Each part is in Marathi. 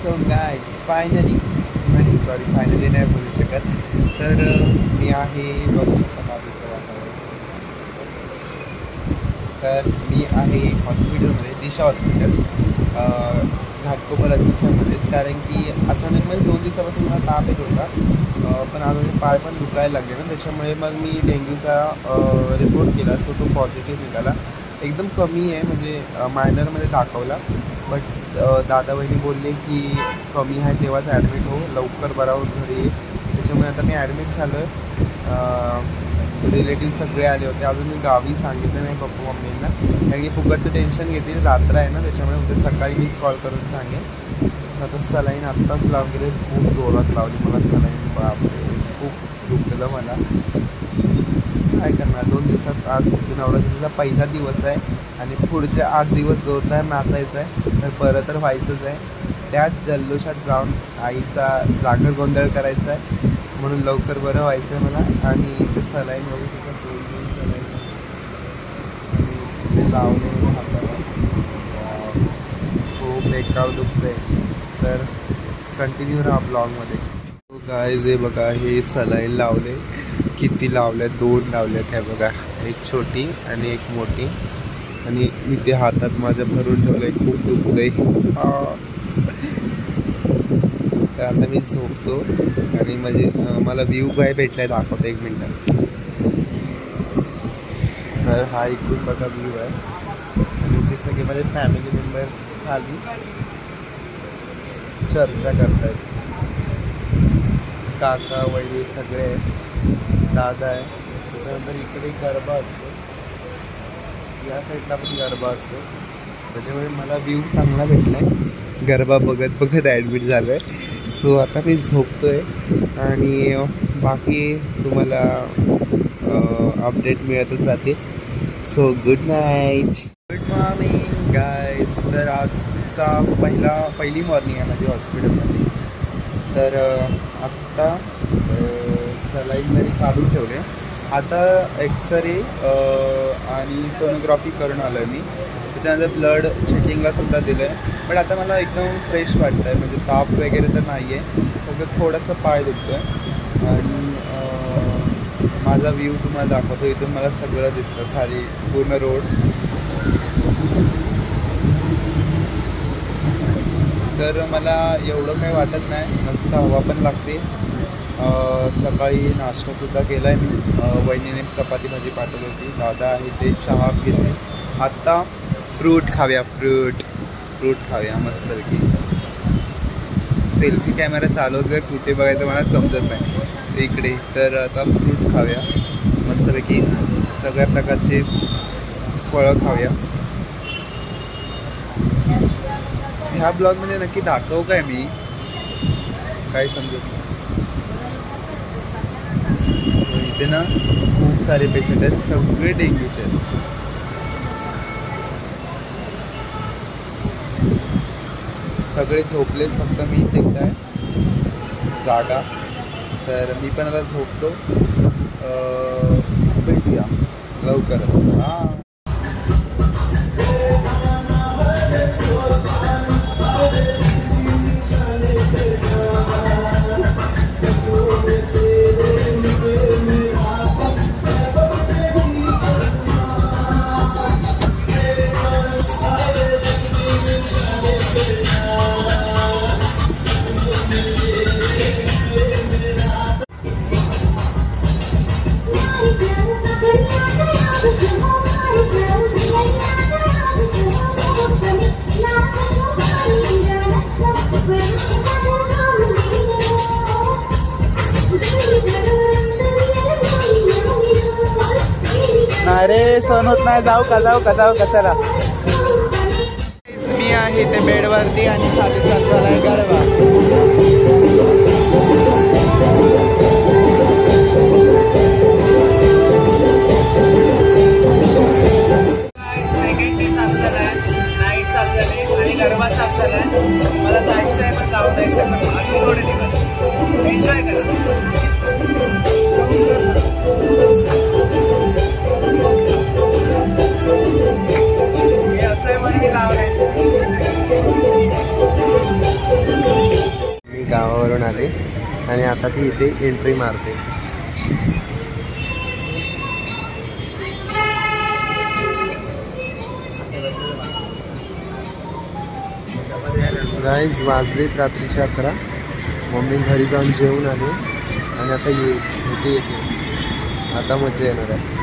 सो गाइस फायनली फायनली नाही बोलू शकत तर मी आहे बघू शकता तर मी आहे हॉस्पिटलमध्ये दिशा हॉस्पिटल घाटकोपर असल्यामध्येच कारण की अचानक म्हणजे 2 दिवसापासून मला ताप येत होता पण अजून पाय पण दुखायला लागले ना त्याच्यामुळे मग मी डेंग्यूचा रिपोर्ट केला सो तो पॉझिटिव्ह निघाला एकदम कमी आहे म्हणजे मायनरमध्ये दाखवला बट दादा वहिनी बोलले की कमी आहे तेव्हाच ॲडमिट हो लवकर बरा होऊन घरी ये त्याच्यामुळे आता मी ॲडमिट झालो आहे रिलेटिव्ह सगळे आले होते अजून मी गावी सांगितलं नाही पप्पा मम्मींना कारण की फुकटचं टेन्शन घेतील रात्र आहे ना त्याच्यामुळे उद्या सकाळी मीच कॉल करून सांगेन आता सलाईन आत्ताच लावून गेले खूप जोरात लावली मला सलाईन बापरे खूप दुखलं मला काय करणार 2 दिवसात आज नवरात्रीचा पहिला दिवस आहे आणि पुढचे 8 दिवस जोरदार नाचायचं आहे तर बरं तर व्हायचंच आहे त्याच जल्लोषात जाऊन आईचा जागर गोंधळ करायचा आहे म्हणून लवकर बरं व्हायचं आहे मला आणि ते सलाईन बघू शकता 2 सलाईन आणि ते लावले हाताला खूप बेकार दुखतं आहे तर कंटिन्यू राहा ब्लॉगमध्ये गाईज हे बघा हे सलाईन लावले किती लावल्या 2 लावल्यात हे बघा एक छोटी आणि एक मोठी आणि मी ते हातात माझ्या भरून ठेवलंय खूप दुखतंय तर आता मी झोपतो आणि म्हणजे मला व्ह्यू काय भेटलाय दाखवतो 1 मिनिट तर हा इकडून बघा व्ह्यू आहे आणि ते सगळे माझे फॅमिली मेंबर खाली चर्चा करतायत काका वहिनी सगळे दादा आहे त्याच्यानंतर इकडे गरबा असतो या साईडला पण गरबा असतो त्याच्यामुळे मला व्ह्यू चांगला भेटला आहे गरबा बघत बघत ॲडमिट झालो आहे सो आता मी झोपतो आहे आणि बाकी तुम्हाला अपडेट मिळतच राहते so good night good morning guys तर आजचा पहिली मॉर्निंग आहे माझी हॉस्पिटलमध्ये तर आत्ता सलाईन जरी काढून ठेवले आता एक्सरे आणि सोनोग्राफी करून आलो आहे मी त्याच्यानंतर ब्लड चेकिंगला सुद्धा दिलं आहे पण आता मला एकदम फ्रेश वाटतं आहे म्हणजे ताप वगैरे तर नाही आहे फक्त थोडासा पाय दुखतो आहे आणि माझा व्ह्यू तुम्हाला दाखवतो इथून मला सगळं दिसतं खाली पूर्ण रोड तर मला एवढं काही वाटत नाही मस्त हवा पण लागते सकाळी नाश्तासुद्धा केला आहे मी वहिनीने चपाती भाजी पाठवली होती दादा आहे ते चहा घेतले आत्ता फ्रूट खाऊया फ्रूट खाऊया मस्तपैकी सेल्फी कॅमेरा चालवतोय कुठे बघायचं मला समजत नाही इकडे तर आता फ्रूट खाऊया मस्तपैकी सगळ्या प्रकारचे फळं खाऊया ह्या ब्लॉगमध्ये नक्की दाखवू काय मी काय समजत नाही इथे ना खूप सारे पेशंट आहेत सगळे डेंग्यूचे आहेत सगळे झोपलेत फक्त मीच एकटा आहे जागा तर मी पण आता झोपतो भेटूया लवकरच हां अरे सण होत नाही जाऊ का चला मी आहे ते बेडवरती आणि खाली चालू झालाय गरबा सेकंड डे चालू झालाय नाईट चालू झाली आणि गरबा चालू झालाय मला जायचं आहे पण जाऊ द्यायचं पण अजून थोडे दिवस एन्जॉय करा हे असं आहे म्हणून मी लावलंय करून आले आणि आता ती इथे एंट्री मारते. गाईज वाजलेत रात्रीचे 11. मम्मी घरी जाऊन जेवून आले आणि आता इथे येते. आता मजा येणार आहे.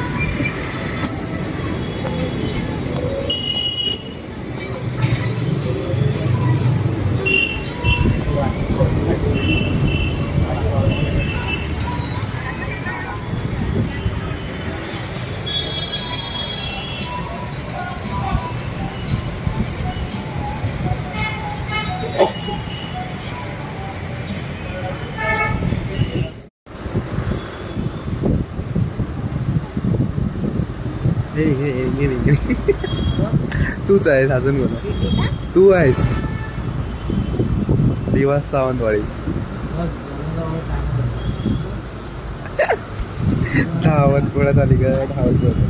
तूच आहेस अजून बोला. तू आहेस दिवस सावंतवाडी. धावत पुढे आली का? धावत पुढे.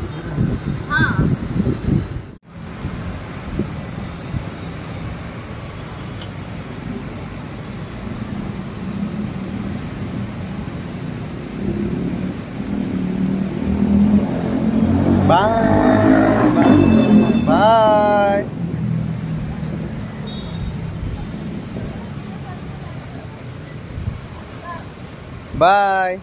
बाय. बाय.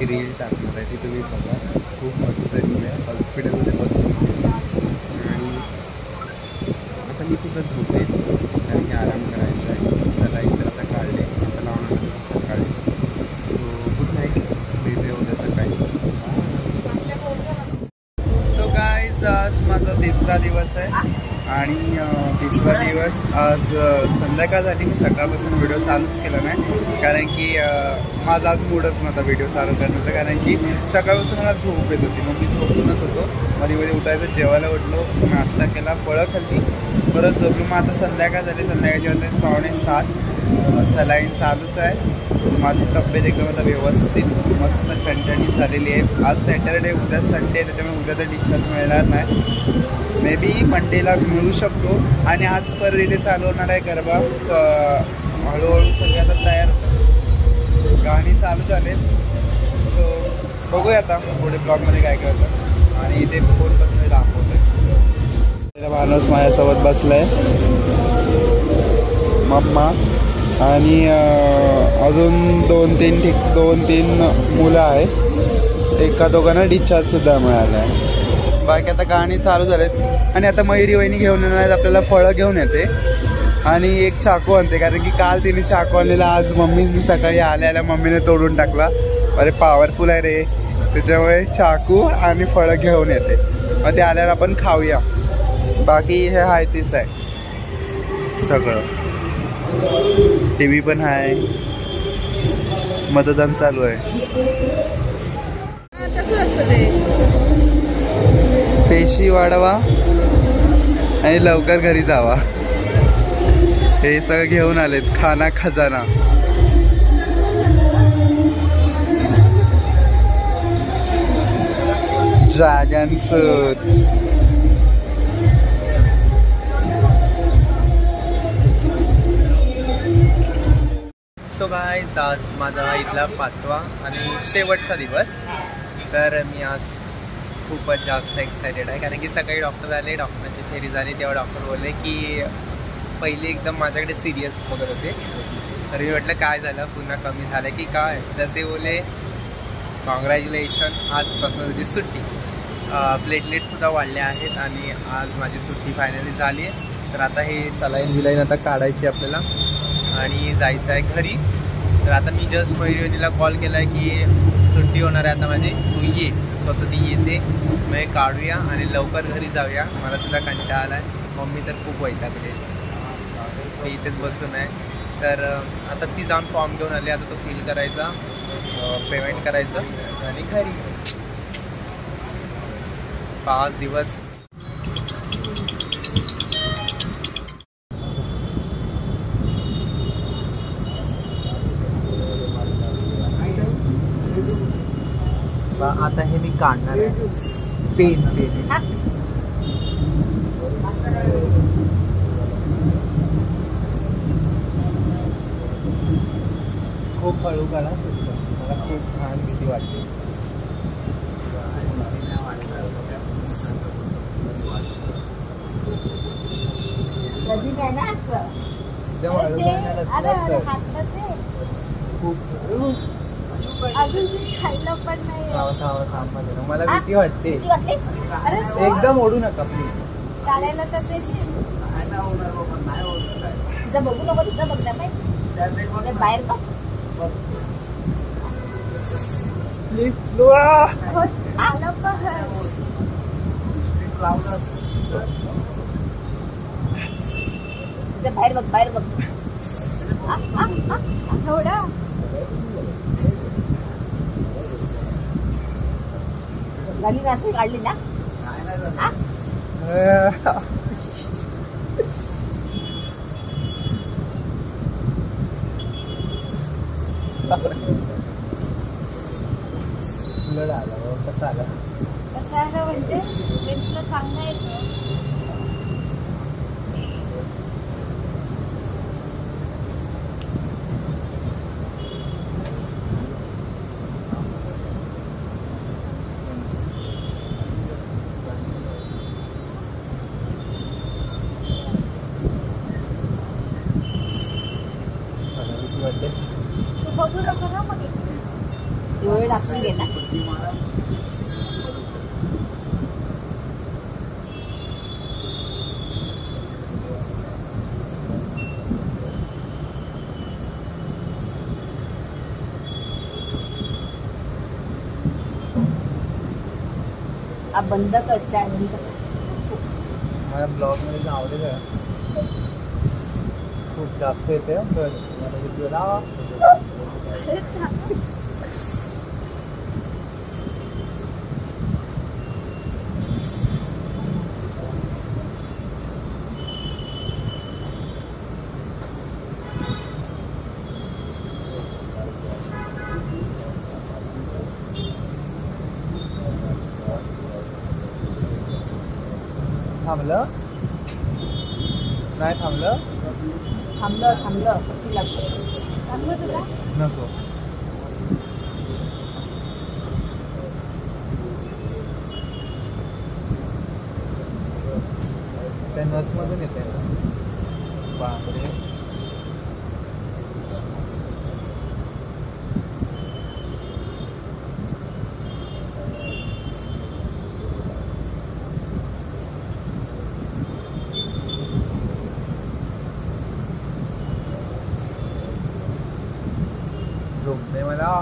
रील टाकणार आहे ती तुम्ही बघा. खूप मस्त आहे. हॉस्पिटलमध्ये बसून आणि आता मी सुद्धा झोपेल कारण की आराम करायचा आहे. सलाईन तर आता काढले, आता लावणार सकाळी. So good night. भेटूया उद्या सकाळी. सो गाईज आज माझा 3रा दिवस आहे आणि 3रा दिवस आज संध्याकाळ झाली. मी सकाळपासून व्हिडिओ चालूच केला नाही कारण की माझा आज मूडच नव्हता व्हिडिओ चालू करण्याचा. कारण की सकाळपासून मला झोप येत होती. मग मी झोपूनच होतो. मध्ये उठायचं, जेवायला उठलो, नाश्ता केला, फळं खाल्ली, परत झोपलो. मग आता संध्याकाळ झाली. संध्याकाळची वाजता 6:45. सलाईन चालूच आहे. माझी तब्येत एकदम आता व्यवस्थित मस्त ठणठणीत झालेली आहे. आज सॅटरडे, उद्या संडे, त्याच्यामुळे उद्या तर डिस्चार्ज मिळणार नाही. मे बी मंडेला मिळू शकतो. आणि आज परत इथे चालू होणार आहे गरबा. हळूहळू सगळे आता तयार होतात. गाणी चालू झाले. सो बघूया आता पुढे ब्लॉगमध्ये काय काय होतं. आणि इथे फोन बसले दाखवतोय. माणूस माझ्यासोबत बसलाय, मम्मा आणि अजून 2-3 मुलं आहेत. एका दोघांना डिस्चार्ज सुद्धा मिळाला आहे. बाकी आता गाणी चालू झालेत. आणि आता मयुरी वहिनी घेऊन येणार, आपल्याला फळं घेऊन येते आणि एक चाकू आणते. कारण की काल तिने चाकू आणलेला, आज मम्मीने सकाळी आल्याला मम्मीने तोडून टाकला. अरे पॉवरफुल आहे रे. त्याच्यामुळे चाकू आणि फळं घेऊन येते. मग ते आल्याला आपण खाऊया. बाकी हे आहे तेच आहे सगळं. TV पण आहे. मतदान चालू आहे. पेशी वाढवा आणि लवकर घरी जावा. हे सगळं घेऊन आलेत. खाना खजाना. Dragon fruit. सो गाईज आज माझा इथला 5वा आणि शेवटचा दिवस. तर मी आज खूपच जास्त एक्सायटेड आहे कारण की सकाळी डॉक्टर आले, डॉक्टरांची थेरी झाली. तेव्हा डॉक्टर बोलले की पहिले एकदम माझ्याकडे सिरियस बघत होते. तर मी म्हटलं काय झालं, पुन्हा कमी झालं की काय. तर ते बोलले कॉंग्रॅच्युलेशन, आजपासून तुझी सुट्टी. प्लेटलेटसुद्धा वाढले आहेत आणि आज माझी सुट्टी फायनली झाली आहे. तर आता हे सलाईन आता काढायची आपल्याला आणि जायचं आहे घरी. तर आता मी जस्ट मयुरीला कॉल केला आहे की सुट्टी होणार आहे आता माझी, तू ये. स्वतः ती येते मग काढूया आणि लवकर घरी जाऊया. मला सुद्धा कंटाळा आला आहे. मम्मी तर खूप वैतागली, ती इथेच बसून आहे. तर आता ती जाऊन फॉर्म घेऊन आली. आता तो फिल करायचा, पेमेंट करायचं आणि घरी 5 दिवस. आता हे मी काढणार आहे पेन. खूप हळू काढा, मला खूप घाण भीती वाटते. मला भीती वाटते. एकदम ओढू नका प्लीज. काढायला तर बघू नको, तिथं बघ ना बाहेर बघ प्लीज. आलं बाहेर बघ, बाहेर बघ थोडा. गाली नाशू काढली ना. ब्लड आला. कसं आलं? कसं आलं म्हणजे तुला चांगलं आहे. बघू नको ना मग डोळे टाकून घे ना. बंद कर चॅनल. मला ब्लॉग मध्ये आवडेल, खूप जास्त येते. मला व्हिडिओला थांबलं नाही. थांबलं तुला नको. त्या नसमधून येते ना. बापरे. झोपणे मला.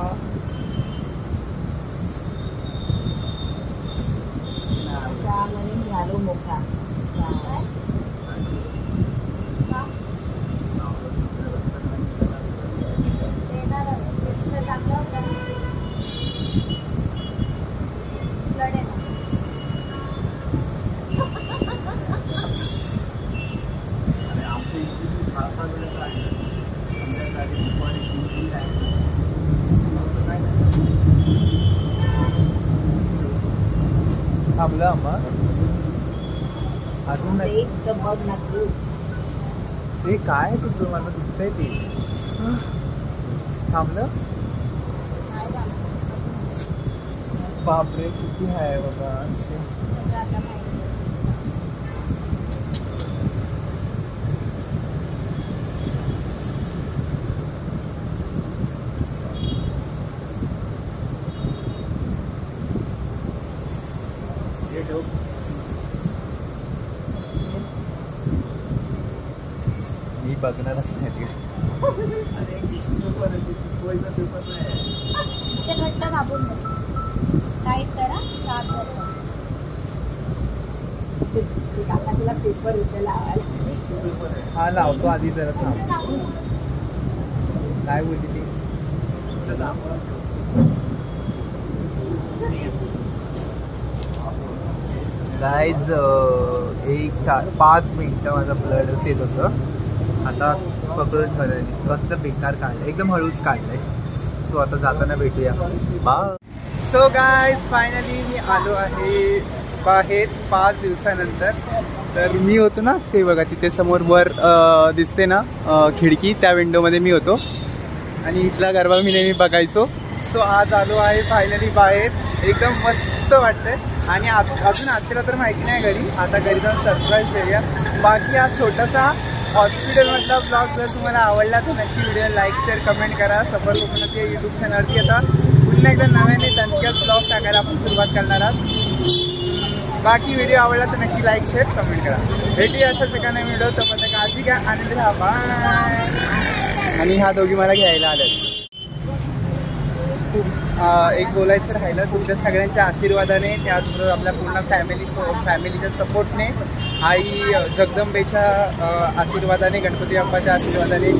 झालो मोठा. थांबलं मग अजून नाही. ते काय तुझं, मला दुखतंय ते. थांबलं. बापरे किती आहे बाबा. मी बघणारच नाही. घट्ट दाबून टाईट करा 7 वाजता. ते काका तुला पेपर इथे लावायला. हा लावतो आधी जरा थांब. काय बोलली ती? गाईज 1-4-5 मिनिटं माझं ब्लड येत होतं. आता पकडून ठेवलं मस्त बेकार काढलं एकदम हळूच काढलंय. सो आता जाताना भेटूया. बाय. सो गाईज फायनली मी आलो आहे बाहेर 5 दिवसानंतर. तर मी होतो ना ते बघा तिथे समोर वर दिसते ना खिडकी, त्या विंडोमध्ये मी होतो आणि इथला गरबा मी नेहमी बघायचो. सो आज आलो आहे फायनली बाहेर. एकदम मस्त वाटतंय. आणि अजून आजच्याला तर माहिती नाही घरी. आता घरी जाऊन सरप्राईज देऊया. बाकी हा छोटासा हॉस्पिटलमधला ब्लॉग जर तुम्हाला आवडला तर नक्की व्हिडिओ लाईक शेअर कमेंट करा. सफर कोकणात या यूट्यूब चॅनलवरती आता पुन्हा एकदा नव्याने दणक्यात ब्लॉग टाकायला आपण सुरुवात करणार आहोत. बाकी व्हिडिओ आवडला तर नक्की लाईक शेअर कमेंट करा. भेटूया अशाच एका व्हिडिओ सोबत. काळजी घ्या, आनंद राहा. बाय. आणि ह्या दोघी मला घ्यायला आल्यात. एक बोलायचं राहिलं, तुमच्या सगळ्यांच्या आशीर्वादाने त्याचबरोबर आपल्या पूर्ण फॅमिलीच्या सपोर्टने, आई जगदंबेच्या आशीर्वादाने, गणपती बाप्पाच्या आशीर्वादाने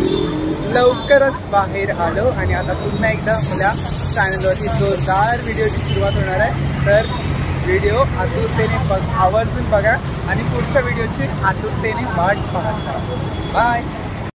लवकरच बाहेर आलो. आणि आता पुन्हा एकदा आपल्या चॅनलवरती जोरदार व्हिडिओची सुरुवात होणार आहे. तर व्हिडिओ आतुरतेने आवर्जून बघा आणि पुढच्या व्हिडिओची आतुरतेने वाट पाहत राहा. बाय.